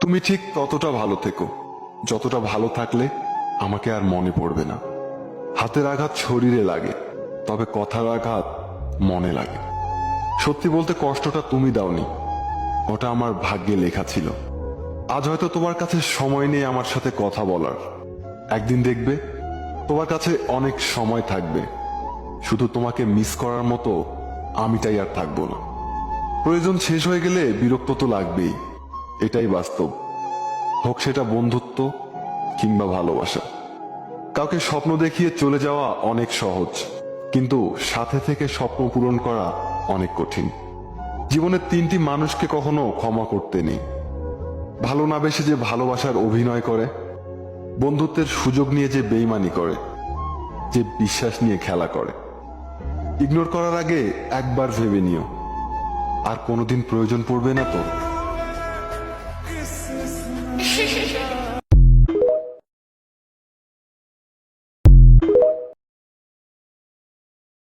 তুমি ঠিক ততটা ভালো থেকো যতটা ভালো থাকলে আমাকে আর মনে পড়বে না। হাতের আঘাত শরীরে লাগে, তবে কথার আঘাত মনে লাগে। সত্যি বলতে কষ্টটা তুমি দাওনি, ওটা আমার ভাগ্যে লেখা ছিল। আজ হয়তো তোমার কাছে সময় নেই আমার সাথে কথা বলার, একদিন দেখবে তোমার কাছে অনেক সময় থাকবে। শুধু তোমাকে মিস করার মতো আমিটাই আর থাকবো না। প্রয়োজন শেষ হয়ে গেলে বিরক্ত তো লাগবেই, এটাই বাস্তব। হোক সেটা বন্ধুত্ব কিংবা ভালোবাসা। কাউকে স্বপ্ন দেখিয়ে চলে যাওয়া অনেক সহজ, কিন্তু সাথে থেকে স্বপ্ন পূরণ করা অনেক কঠিন। জীবনের তিনটি মানুষকে কখনো ক্ষমা করতে নেই। ভালো না বেসে যে ভালোবাসার অভিনয় করে, বন্ধুত্বের সুযোগ নিয়ে যে বেইমানি করে, যে বিশ্বাস নিয়ে খেলা করে। ইগনোর করার আগে একবার ভেবে নিও, আর কোনোদিন প্রয়োজন পড়বে না তো।